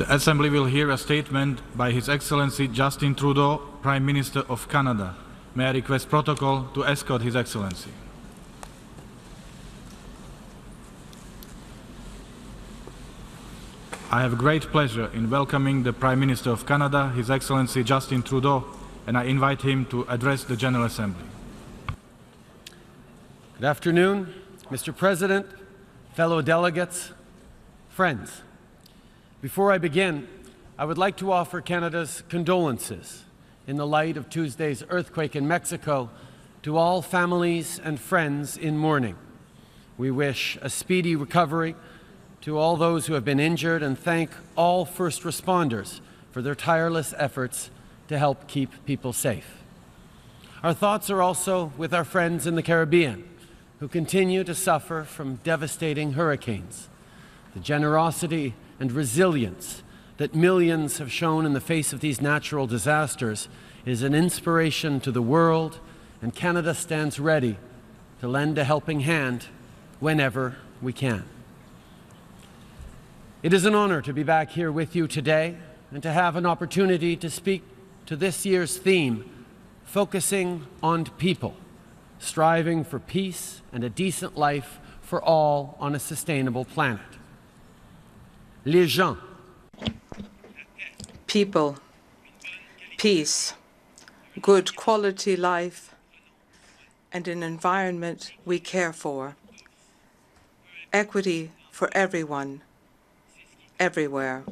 The Assembly will hear a statement by His Excellency Justin Trudeau, Prime Minister of Canada. May I request protocol to escort His Excellency. I have great pleasure in welcoming the Prime Minister of Canada, His Excellency Justin Trudeau, and I invite him to address the General Assembly. Good afternoon, Mr. President, fellow delegates, friends. Before I begin, I would like to offer Canada's condolences in the light of Tuesday's earthquake in Mexico to all families and friends in mourning. We wish a speedy recovery to all those who have been injured and thank all first responders for their tireless efforts to help keep people safe. Our thoughts are also with our friends in the Caribbean who continue to suffer from devastating hurricanes. The generosity and resilience that millions have shown in the face of these natural disasters is an inspiration to the world, and Canada stands ready to lend a helping hand whenever we can. It is an honor to be back here with you today and to have an opportunity to speak to this year's theme, focusing on people, striving for peace and a decent life for all on a sustainable planet. Les gens. People, peace, good quality life, and an environment we care for. Equity for everyone, everywhere.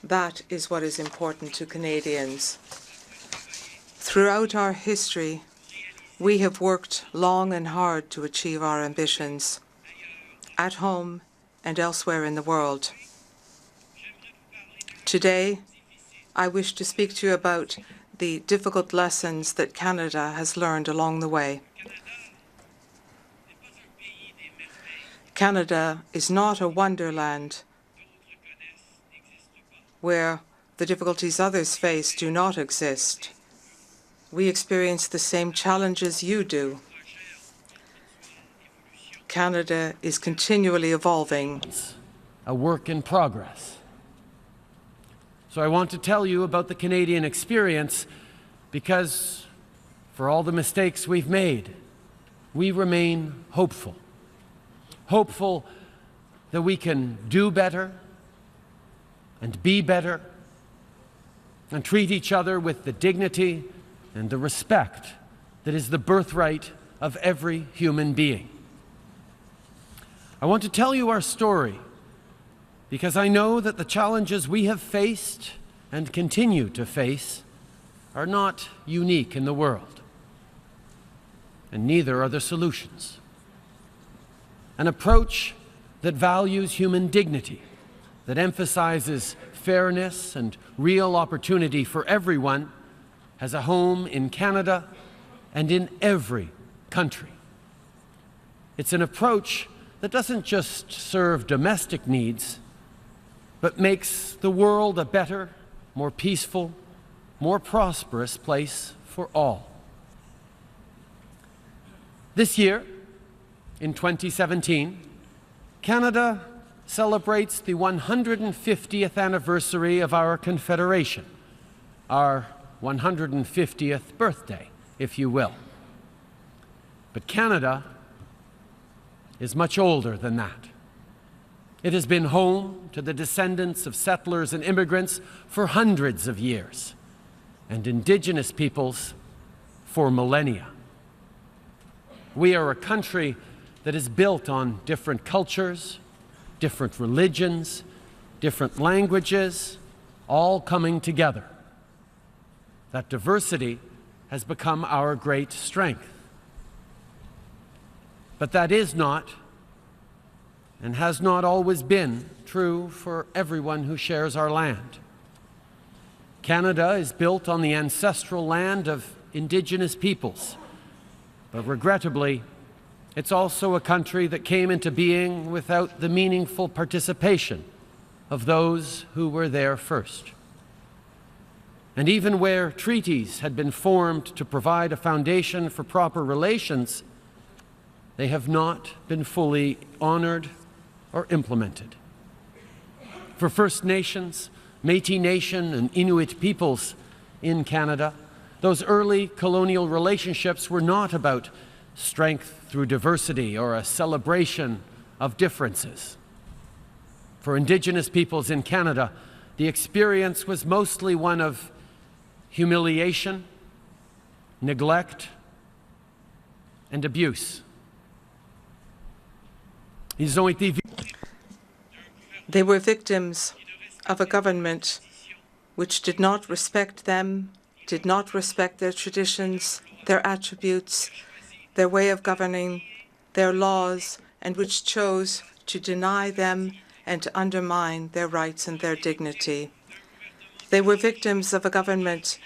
That is what is important to Canadians. Throughout our history, we have worked long and hard to achieve our ambitions, at home and elsewhere in the world. Today, I wish to speak to you about the difficult lessons that Canada has learned along the way. Canada is not a wonderland where the difficulties others face do not exist. We experience the same challenges you do. Canada is continually evolving. A work in progress. So I want to tell you about the Canadian experience because for all the mistakes we've made, we remain hopeful. Hopeful that we can do better and be better and treat each other with the dignity and the respect that is the birthright of every human being. I want to tell you our story because I know that the challenges we have faced and continue to face are not unique in the world, and neither are the solutions. An approach that values human dignity, that emphasizes fairness and real opportunity for everyone, has a home in Canada and in every country. It's an approach that doesn't just serve domestic needs, but makes the world a better, more peaceful, more prosperous place for all. This year, in 2017, Canada celebrates the 150th anniversary of our Confederation, our 150th birthday, if you will. But Canada is much older than that. It has been home to the descendants of settlers and immigrants for hundreds of years, and Indigenous peoples for millennia. We are a country that is built on different cultures, different religions, different languages, all coming together. That diversity has become our great strength. But that is not, and has not always been, true for everyone who shares our land. Canada is built on the ancestral land of Indigenous peoples, but regrettably, it's also a country that came into being without the meaningful participation of those who were there first. And even where treaties had been formed to provide a foundation for proper relations, they have not been fully honored or implemented. For First Nations, Métis Nation and Inuit peoples in Canada, those early colonial relationships were not about strength through diversity or a celebration of differences. For Indigenous peoples in Canada, the experience was mostly one of humiliation, neglect, and abuse. They were victims of a government which did not respect them, did not respect their traditions, their attributes, their way of governing, their laws, and which chose to deny them and to undermine their rights and their dignity. They were victims of a government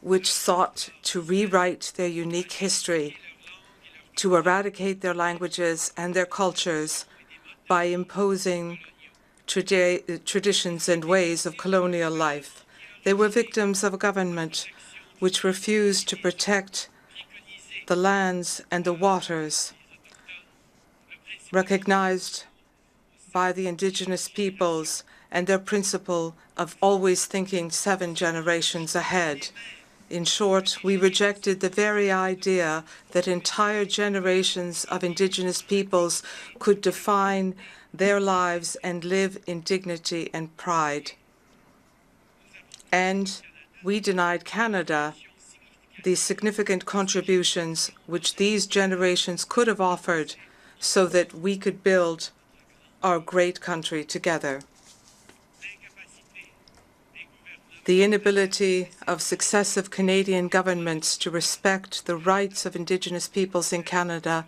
which sought to rewrite their unique history, to eradicate their languages and their cultures by imposing traditions and ways of colonial life. They were victims of a government which refused to protect the lands and the waters recognized by the Indigenous peoples and their principle of always thinking 7 generations ahead. In short, we rejected the very idea that entire generations of Indigenous peoples could define their lives and live in dignity and pride. And we denied Canada the significant contributions which these generations could have offered so that we could build our great country together. The inability of successive Canadian governments to respect the rights of Indigenous peoples in Canada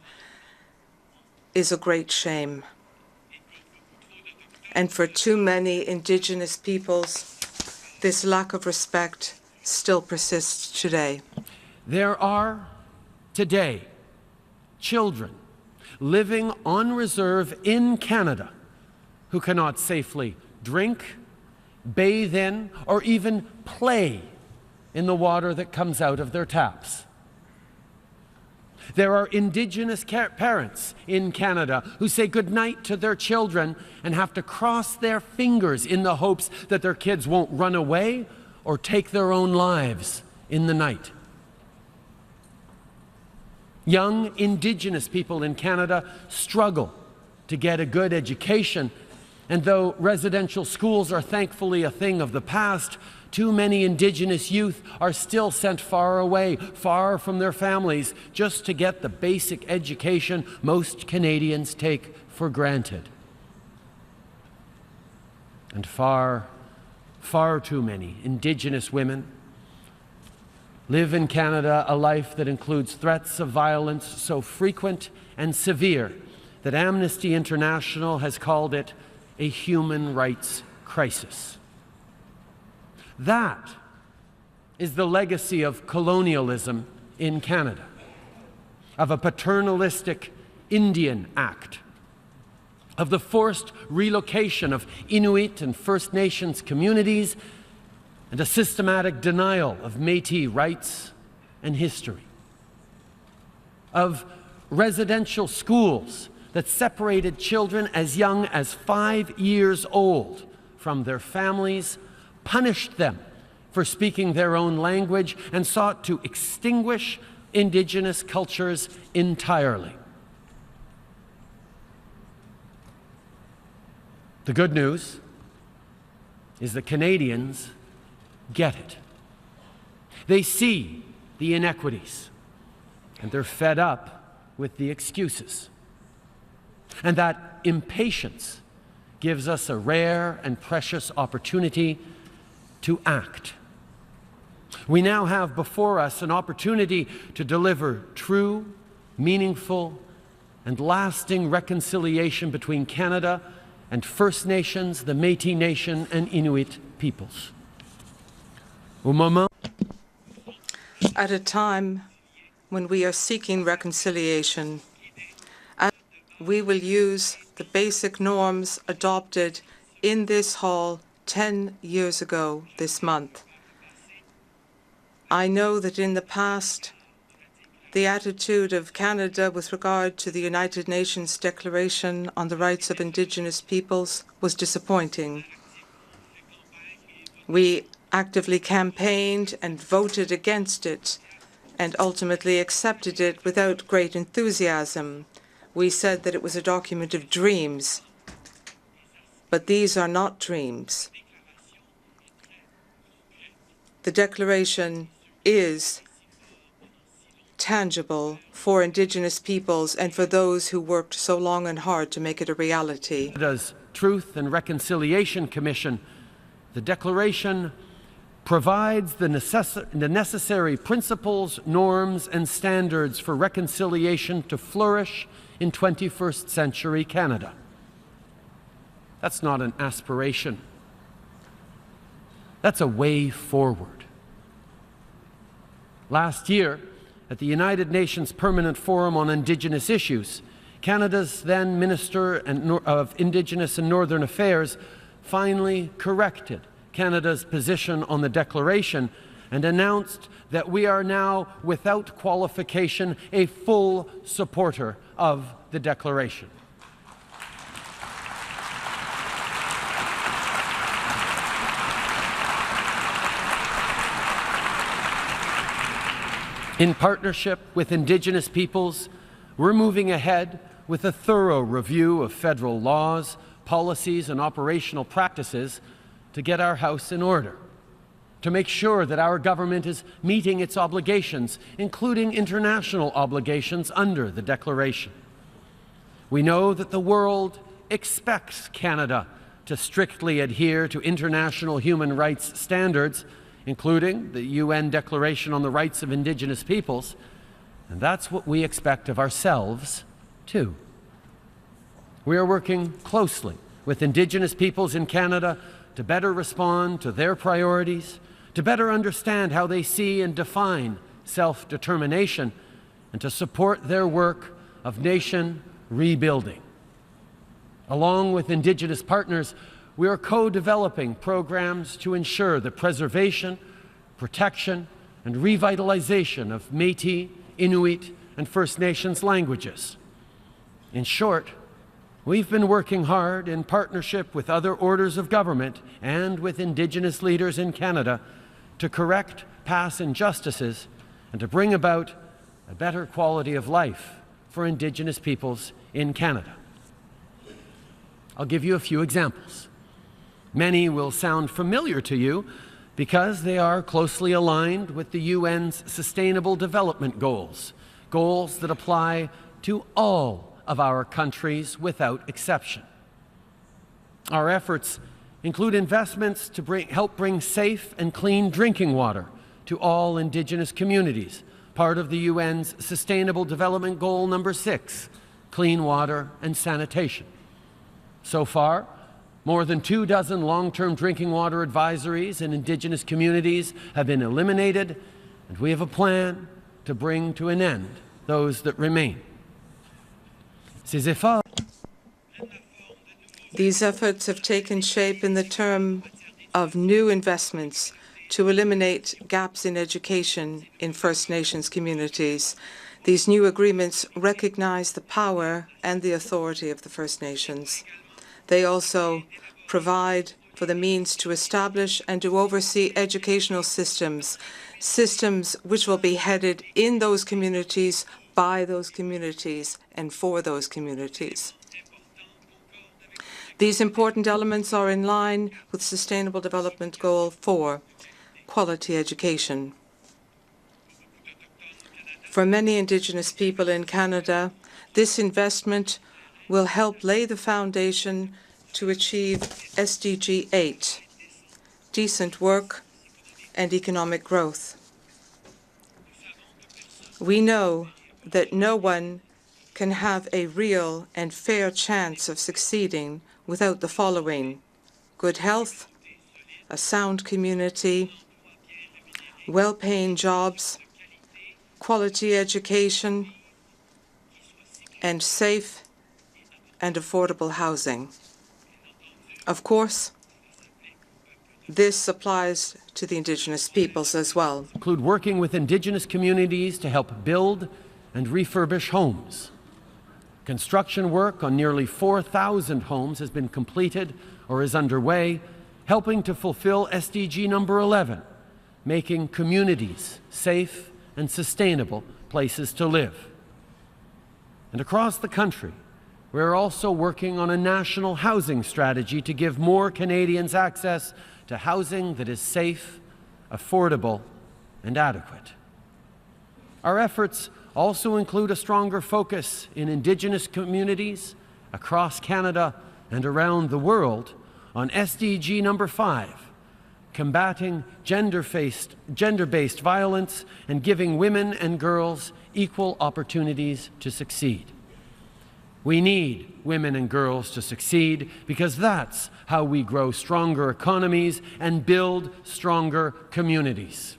is a great shame. And for too many Indigenous peoples, this lack of respect still persists today. There are today children living on reserve in Canada who cannot safely drink, bathe in, or even play in the water that comes out of their taps. There are Indigenous parents in Canada who say goodnight to their children and have to cross their fingers in the hopes that their kids won't run away or take their own lives in the night. Young Indigenous people in Canada struggle to get a good education, and though residential schools are thankfully a thing of the past, too many Indigenous youth are still sent far away, far from their families, just to get the basic education most Canadians take for granted. And far too many Indigenous women live in Canada a life that includes threats of violence so frequent and severe that Amnesty International has called it a human rights crisis. That is the legacy of colonialism in Canada, of a paternalistic Indian Act, of the forced relocation of Inuit and First Nations communities, and a systematic denial of Métis rights and history, of residential schools that separated children as young as 5 years old from their families, punished them for speaking their own language, and sought to extinguish Indigenous cultures entirely. The good news is that Canadians get it. They see the inequities, and they're fed up with the excuses. And that impatience gives us a rare and precious opportunity to act. We now have before us an opportunity to deliver true, meaningful, and lasting reconciliation between Canada and First Nations, the Métis Nation, and Inuit peoples. At a time when we are seeking reconciliation, we will use the basic norms adopted in this hall 10 years ago this month. I know that in the past, the attitude of Canada with regard to the United Nations Declaration on the Rights of Indigenous Peoples was disappointing. We actively campaigned and voted against it and ultimately accepted it without great enthusiasm. We said that it was a document of dreams, but these are not dreams. The declaration is tangible for Indigenous peoples and for those who worked so long and hard to make it a reality. Canada's Truth and Reconciliation Commission, the declaration provides the necessary principles, norms, and standards for reconciliation to flourish in 21st century Canada. That's not an aspiration. That's a way forward. Last year, at the United Nations Permanent Forum on Indigenous Issues, Canada's then Minister of Indigenous and Northern Affairs finally corrected Canada's position on the declaration and announced that we are now, without qualification, a full supporter of the declaration. In partnership with Indigenous peoples, we're moving ahead with a thorough review of federal laws, policies, and operational practices to get our house in order, to make sure that our government is meeting its obligations, including international obligations under the Declaration. We know that the world expects Canada to strictly adhere to international human rights standards, including the UN Declaration on the Rights of Indigenous Peoples, and that's what we expect of ourselves, too. We are working closely with Indigenous peoples in Canada to better respond to their priorities, to better understand how they see and define self-determination, and to support their work of nation rebuilding. Along with Indigenous partners, we are co-developing programs to ensure the preservation, protection, and revitalization of Métis, Inuit, and First Nations languages. In short, we've been working hard in partnership with other orders of government and with Indigenous leaders in Canada to correct past injustices and to bring about a better quality of life for Indigenous peoples in Canada. I'll give you a few examples. Many will sound familiar to you because they are closely aligned with the UN's Sustainable Development Goals, goals that apply to all of our countries without exception. Our efforts include investments to help bring safe and clean drinking water to all Indigenous communities, part of the UN's Sustainable Development Goal number 6, clean water and sanitation. So far, more than 24 long-term drinking water advisories in Indigenous communities have been eliminated, and we have a plan to bring to an end those that remain. These efforts have taken shape in the term of new investments to eliminate gaps in education in First Nations communities. These new agreements recognize the power and the authority of the First Nations. They also provide for the means to establish and to oversee educational systems which will be headed in those communities, by those communities, and for those communities. These important elements are in line with Sustainable Development Goal 4, quality education. For many Indigenous people in Canada, this investment will help lay the foundation to achieve SDG 8, decent work and economic growth. We know that no one can have a real and fair chance of succeeding without the following: good health, a sound community, well-paying jobs, quality education, and safe and affordable housing. Of course, This applies to the Indigenous peoples as well. Include working with Indigenous communities to help build and refurbish homes. Construction work on nearly 4,000 homes has been completed or is underway, helping to fulfill SDG number 11, making communities safe and sustainable places to live. And across the country, we're also working on a national housing strategy to give more Canadians access to housing that is safe, affordable, and adequate. Our efforts also include a stronger focus in Indigenous communities across Canada and around the world on SDG number 5, combating gender-based violence and giving women and girls equal opportunities to succeed. We need women and girls to succeed because that's how we grow stronger economies and build stronger communities.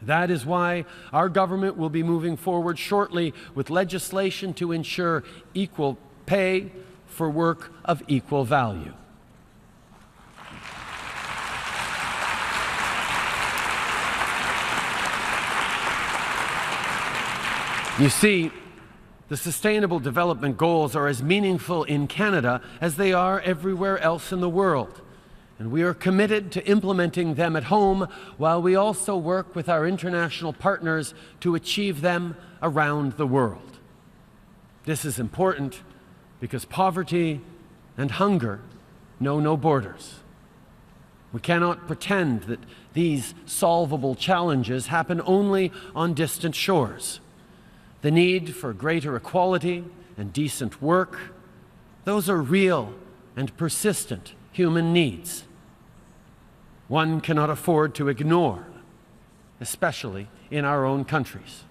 That is why our government will be moving forward shortly with legislation to ensure equal pay for work of equal value. You see, the Sustainable Development Goals are as meaningful in Canada as they are everywhere else in the world. And we are committed to implementing them at home while we also work with our international partners to achieve them around the world. This is important because poverty and hunger know no borders. We cannot pretend that these solvable challenges happen only on distant shores. The need for greater equality and decent work, those are real and persistent human needs. One cannot afford to ignore, especially in our own countries.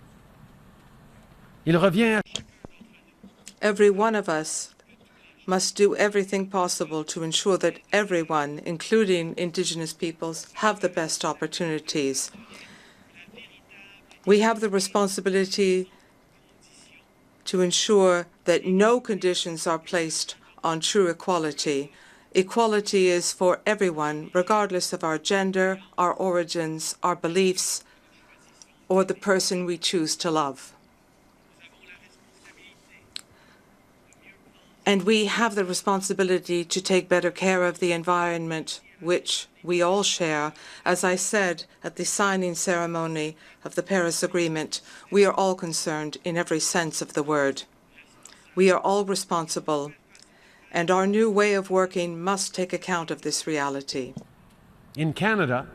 Every one of us must do everything possible to ensure that everyone, including Indigenous peoples, have the best opportunities. We have the responsibility to ensure that no conditions are placed on true equality. Equality is for everyone, regardless of our gender, our origins, our beliefs, or the person we choose to love. And we have the responsibility to take better care of the environment, which we all share. As I said at the signing ceremony of the Paris Agreement, we are all concerned in every sense of the word. We are all responsible, and our new way of working must take account of this reality. In Canada,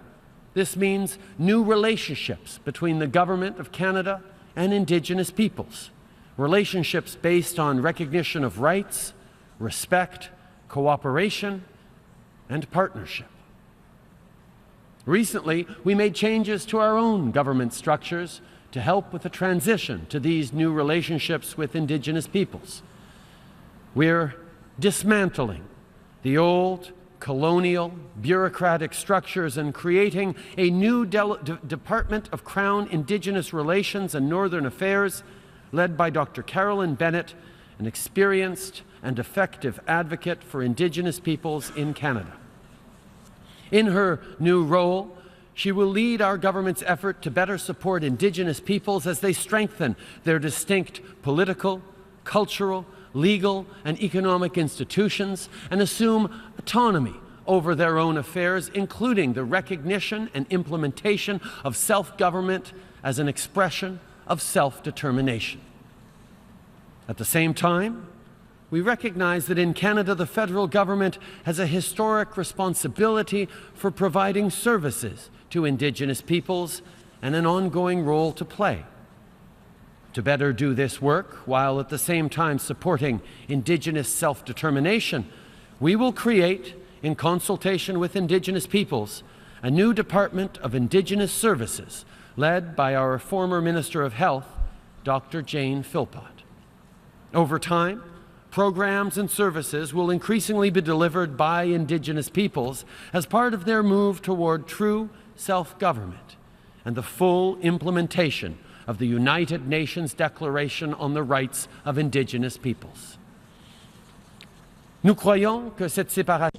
this means new relationships between the Government of Canada and Indigenous peoples, relationships based on recognition of rights, respect, cooperation, and partnership. Recently, we made changes to our own government structures to help with the transition to these new relationships with Indigenous peoples. We're dismantling the old colonial bureaucratic structures and creating a new Department of Crown Indigenous Relations and Northern Affairs led by Dr. Carolyn Bennett, an experienced and effective advocate for Indigenous peoples in Canada. In her new role, she will lead our government's effort to better support Indigenous peoples as they strengthen their distinct political, cultural, legal, and economic institutions and assume autonomy over their own affairs, including the recognition and implementation of self-government as an expression of self-determination. At the same time, we recognize that in Canada, the federal government has a historic responsibility for providing services to Indigenous peoples and an ongoing role to play. To better do this work, while at the same time supporting Indigenous self-determination, we will create, in consultation with Indigenous peoples, a new Department of Indigenous Services led by our former Minister of Health, Dr. Jane Philpott. Over time, programs and services will increasingly be delivered by Indigenous peoples as part of their move toward true self-government and the full implementation of the United Nations Declaration on the Rights of Indigenous Peoples. Nous croyons que cette séparation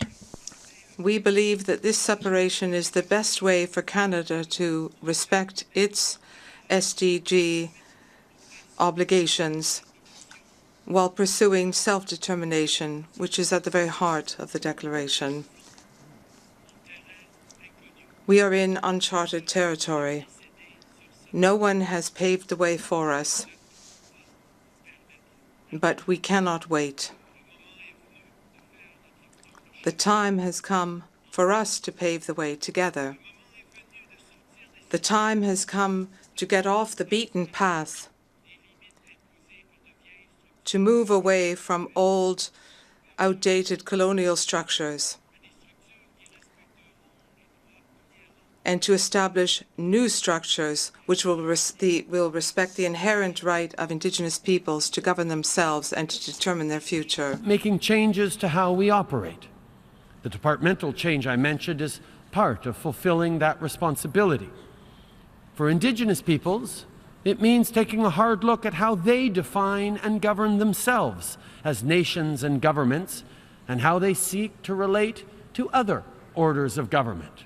We believe that this separation is the best way for Canada to respect its SDG obligations while pursuing self-determination, which is at the very heart of the Declaration. We are in uncharted territory. No one has paved the way for us, but we cannot wait. The time has come for us to pave the way together. The time has come to get off the beaten path, to move away from old, outdated colonial structures, and to establish new structures which will respect the inherent right of Indigenous peoples to govern themselves and to determine their future. Making changes to how we operate. The departmental change I mentioned is part of fulfilling that responsibility. For Indigenous peoples, it means taking a hard look at how they define and govern themselves as nations and governments, and how they seek to relate to other orders of government.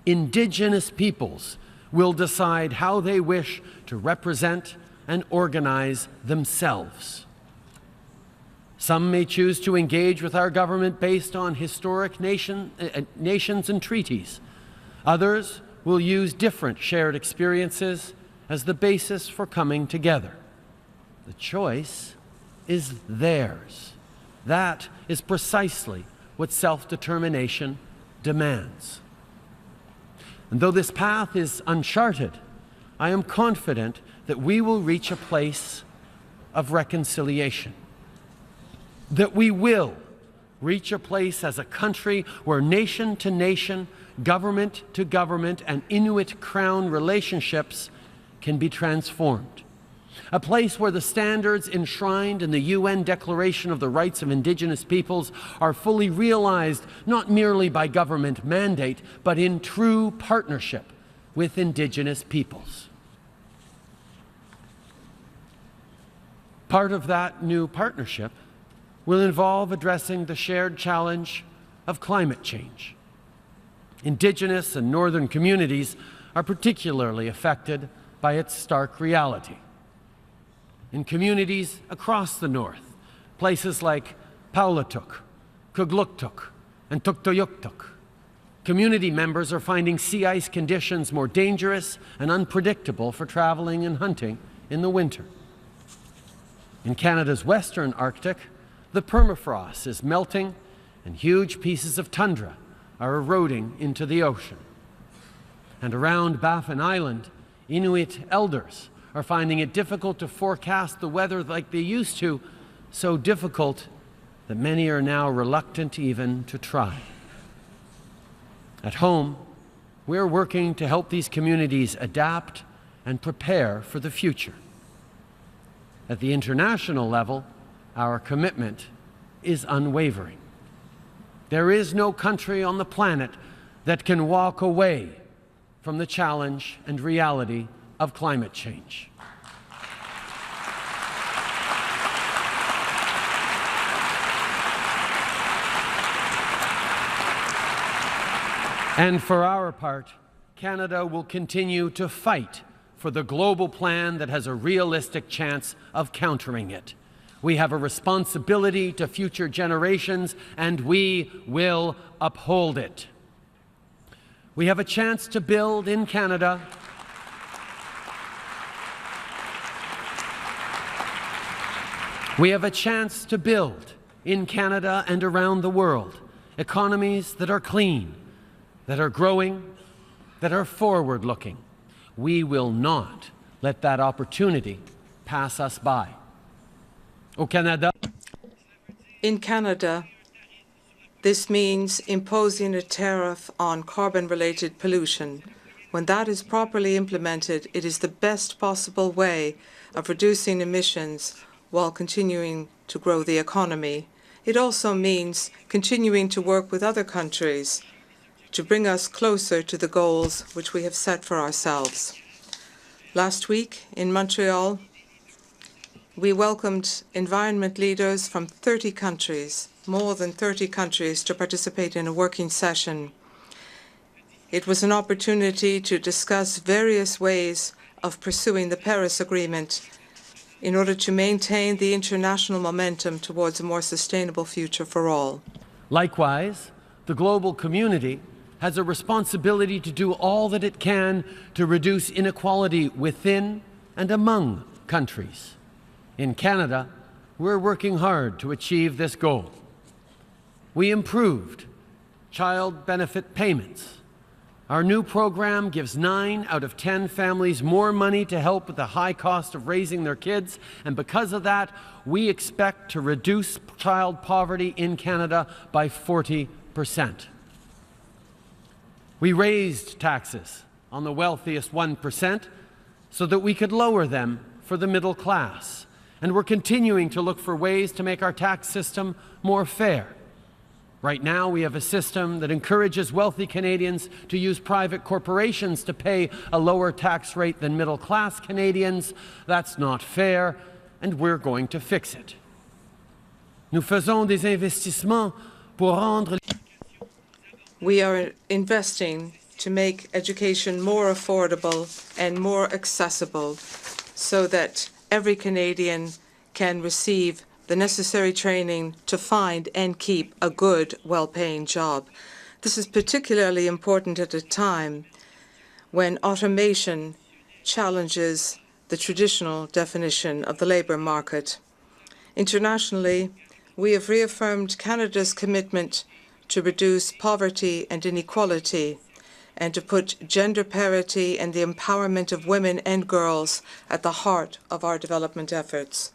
Indigenous peoples will decide how they wish to represent and organize themselves. Some may choose to engage with our government based on historic nations and treaties. Others will use different shared experiences as the basis for coming together. The choice is theirs. That is precisely what self-determination demands. And though this path is uncharted, I am confident that we will reach a place of reconciliation. That we will reach a place as a country where nation to nation, government to government, and Inuit Crown relationships can be transformed. A place where the standards enshrined in the UN Declaration of the Rights of Indigenous Peoples are fully realized not merely by government mandate, but in true partnership with Indigenous peoples. Part of that new partnership will involve addressing the shared challenge of climate change. Indigenous and northern communities are particularly affected by its stark reality. In communities across the north, places like Paulituk, Kugluktuk, and Tuktoyaktuk, community members are finding sea ice conditions more dangerous and unpredictable for traveling and hunting in the winter. In Canada's western Arctic, the permafrost is melting and huge pieces of tundra are eroding into the ocean. And around Baffin Island, Inuit elders are finding it difficult to forecast the weather like they used to, so difficult that many are now reluctant even to try. At home, we're working to help these communities adapt and prepare for the future. At the international level, our commitment is unwavering. There is no country on the planet that can walk away from the challenge and reality of climate change. And for our part, Canada will continue to fight for the global plan that has a realistic chance of countering it. We have a responsibility to future generations, and we will uphold it. We have a chance to build in Canada and around the world economies that are clean, that are growing, that are forward-looking. We will not let that opportunity pass us by. Au Canada. In Canada, this means imposing a tariff on carbon-related pollution. When that is properly implemented, it is the best possible way of reducing emissions while continuing to grow the economy. It also means continuing to work with other countries to bring us closer to the goals which we have set for ourselves. Last week in Montreal, we welcomed environment leaders from 30 countries, more than 30 countries to participate in a working session. It was an opportunity to discuss various ways of pursuing the Paris Agreement in order to maintain the international momentum towards a more sustainable future for all. Likewise, the global community has a responsibility to do all that it can to reduce inequality within and among countries. In Canada, we're working hard to achieve this goal. We improved child benefit payments. Our new program gives 9 out of 10 families more money to help with the high cost of raising their kids, and because of that, we expect to reduce child poverty in Canada by 40%. We raised taxes on the wealthiest 1% so that we could lower them for the middle class, and we're continuing to look for ways to make our tax system more fair. Right now, we have a system that encourages wealthy Canadians to use private corporations to pay a lower tax rate than middle-class Canadians. That's not fair, and we're going to fix it. Nous faisons des investissements pour rendre. We are investing to make education more affordable and more accessible so that every Canadian can receive the necessary training to find and keep a good, well-paying job. This is particularly important at a time when automation challenges the traditional definition of the labour market. Internationally, we have reaffirmed Canada's commitment to reduce poverty and inequality and to put gender parity and the empowerment of women and girls at the heart of our development efforts.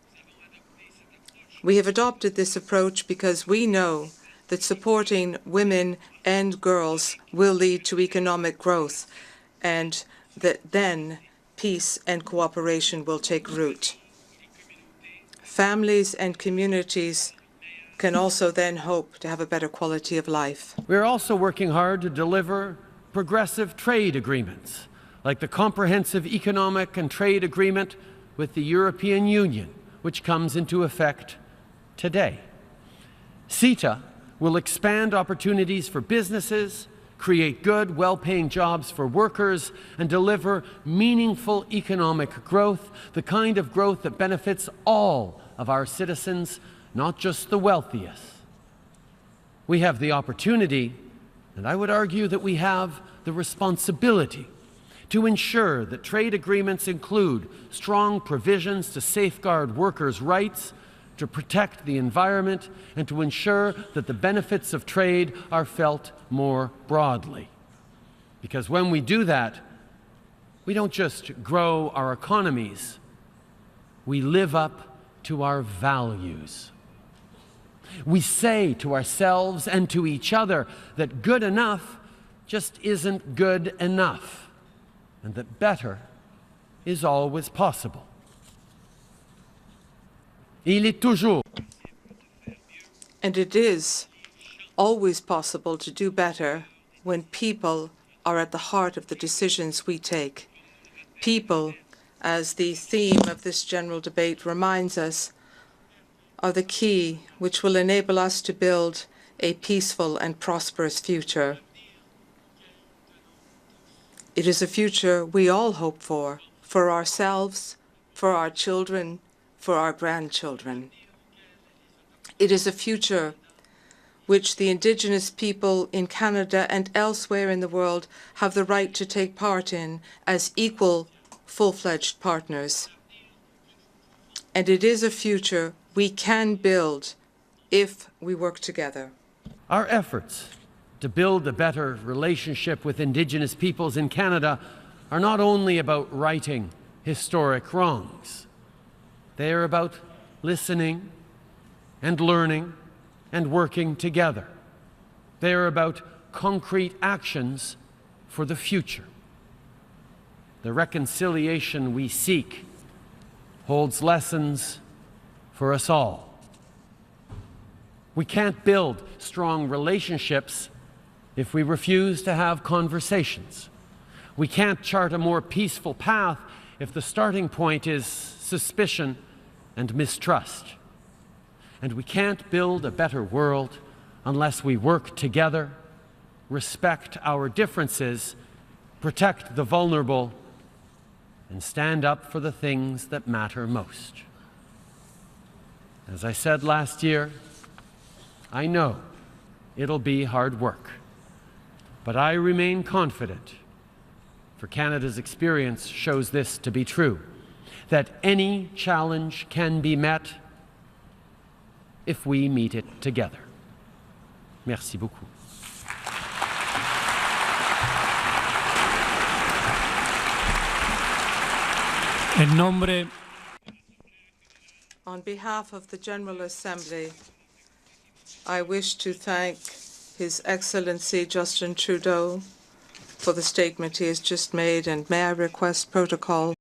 We have adopted this approach because we know that supporting women and girls will lead to economic growth and that then peace and cooperation will take root. Families and communities can also then hope to have a better quality of life. We're also working hard to deliver progressive trade agreements, like the Comprehensive Economic and Trade Agreement with the European Union, which comes into effect today. CETA will expand opportunities for businesses, create good, well-paying jobs for workers, and deliver meaningful economic growth, the kind of growth that benefits all of our citizens, not just the wealthiest. We have the opportunity, and I would argue that we have the responsibility, to ensure that trade agreements include strong provisions to safeguard workers' rights, to protect the environment, and to ensure that the benefits of trade are felt more broadly. Because when we do that, we don't just grow our economies, we live up to our values. We say to ourselves and to each other that good enough just isn't good enough, and that better is always possible. Il est toujours. And it is always possible to do better when people are at the heart of the decisions we take. People, as the theme of this general debate reminds us, are the key which will enable us to build a peaceful and prosperous future. It is a future we all hope for ourselves, for our children, for our grandchildren. It is a future which the indigenous people in Canada and elsewhere in the world have the right to take part in as equal, full-fledged partners. And it is a future we can build if we work together. Our efforts to build a better relationship with Indigenous peoples in Canada are not only about righting historic wrongs. They are about listening and learning and working together. They are about concrete actions for the future. The reconciliation we seek holds lessons for us all. We can't build strong relationships if we refuse to have conversations. We can't chart a more peaceful path if the starting point is suspicion and mistrust. And we can't build a better world unless we work together, respect our differences, protect the vulnerable, and stand up for the things that matter most. As I said last year, I know it'll be hard work, but I remain confident, for Canada's experience shows this to be true, that any challenge can be met if we meet it together. Merci beaucoup. En nombre On behalf of the General Assembly, I wish to thank His Excellency Justin Trudeau for the statement he has just made, and may I request protocol